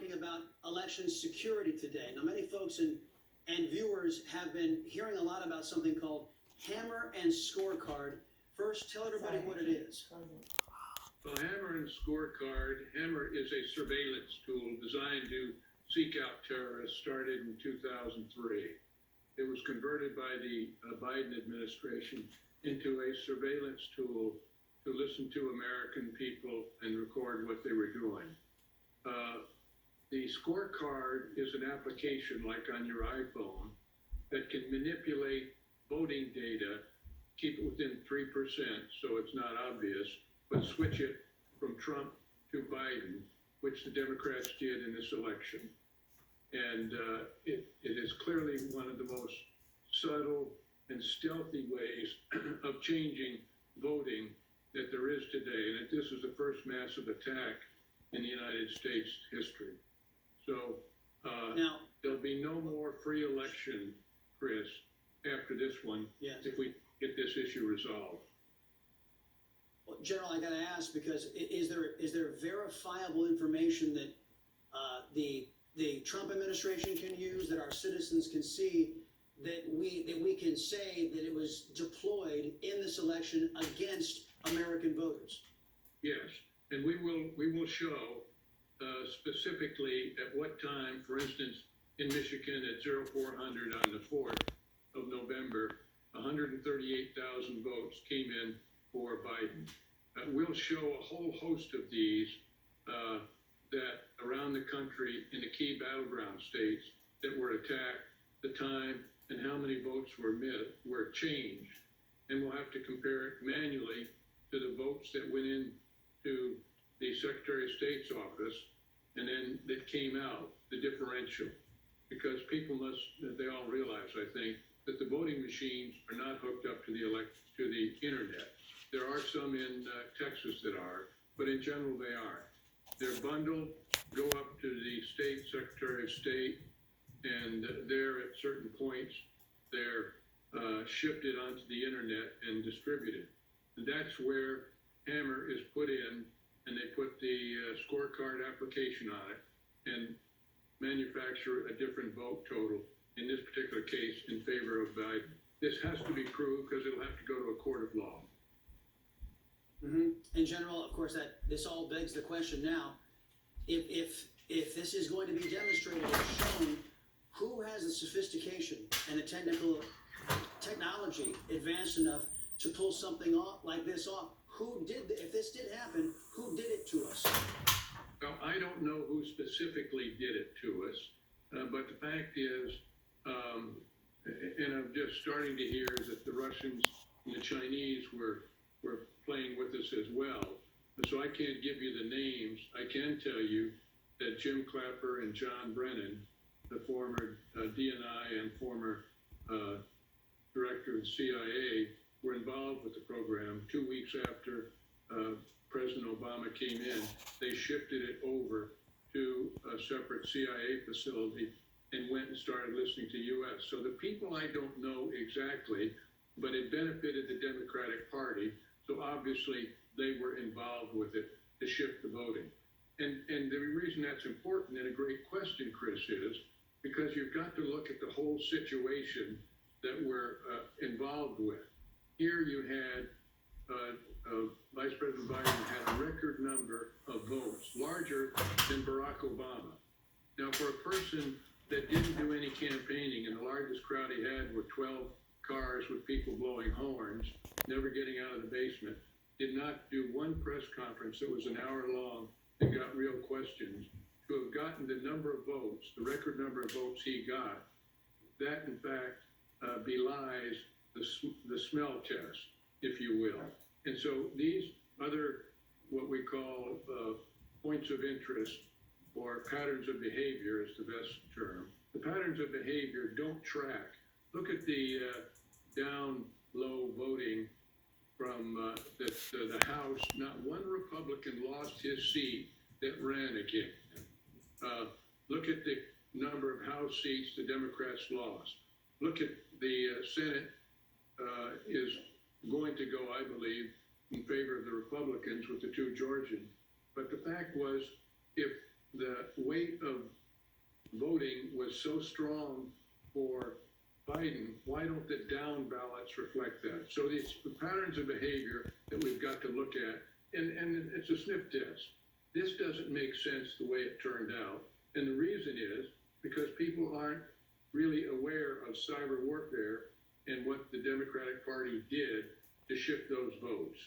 talking about election security today. Now, many folks and viewers have been hearing a lot about something called Hammer and Scorecard. First, tell everybody what it is. Well, Hammer and Scorecard, Hammer is a surveillance tool designed to seek out terrorists, started in 2003. It was converted by the Biden administration into a surveillance tool to listen to American people and record what they were doing. The scorecard is an application like on your iPhone that can manipulate voting data, keep it within 3% so it's not obvious, but switch it from Trump to Biden, which the Democrats did in this election. And it is clearly one of the most subtle and stealthy ways of changing voting that there is today. And this is the first massive attack in the United States history. So Now, there'll be no more free election, Chris, after this one, yes. if we get this issue resolved. Well, General, I got to ask because is there verifiable information that the Trump administration can use, that our citizens can see, that we can say that it was deployed in this election against American voters? Yes, and we will show specifically at what time, for instance, in Michigan at 0400 on the 4th of November, 138,000 votes came in for Biden. We'll show a whole host of these that around the country in the key battleground states that were attacked, the time and how many votes were changed. And we'll have to compare it manually to the votes that went in to the Secretary of State's office and then that came out, the differential. Because people they all realize, I think, that the voting machines are not hooked up to the internet. There are some in Texas that are, but in general they are. They're bundled, go up to the state Secretary of State, and there at certain points they're shifted onto the internet and distributed. And that's where Hammer is put in, and they put the scorecard application on it and manufacture a different vote total, in this particular case, in favor of Biden. This has to be proved because it'll have to go to a court of law. Mm-hmm. In general, of course, this all begs the question now, if this is going to be demonstrated or shown, who has the sophistication and the technology advanced enough to pull something off like this off? If this did happen, who did it to us? Well, I don't know who specifically did it to us, but the fact is, and I'm just starting to hear that the Russians and the Chinese were playing with us as well. So I can't give you the names. I can tell you that Jim Clapper and John Brennan, the former DNI and former director of the CIA, were involved with the program. 2 weeks after President Obama came in, they shifted it over to a separate CIA facility and went and started listening to U.S. So the people I don't know exactly, but it benefited the Democratic Party. So obviously they were involved with it to shift the voting. And the reason that's important and a great question, Chris, is because you've got to look at the whole situation that we're involved with. Here you had Vice President Biden had a record number of votes, larger than Barack Obama. Now, for a person that didn't do any campaigning, and the largest crowd he had were 12 cars with people blowing horns, never getting out of the basement, did not do one press conference that was an hour long and got real questions, to have gotten the number of votes, the record number of votes he got, that in fact belies the smell test, if you will. And so these other, what we call points of interest or patterns of behavior is the best term. The patterns of behavior don't track. Look at the down low voting from the House. Not one Republican lost his seat that ran again. Look at the number of House seats the Democrats lost. Look at the Senate is going to go, I believe, in favor of the Republicans with the two Georgians. But the fact was, if the weight of voting was so strong for Biden, why don't the down ballots reflect that? So these patterns of behavior that we've got to look at, and it's a sniff test. This doesn't make sense the way it turned out. And the reason is because people aren't really aware of cyber warfare and what the Democratic Party did to shift those votes.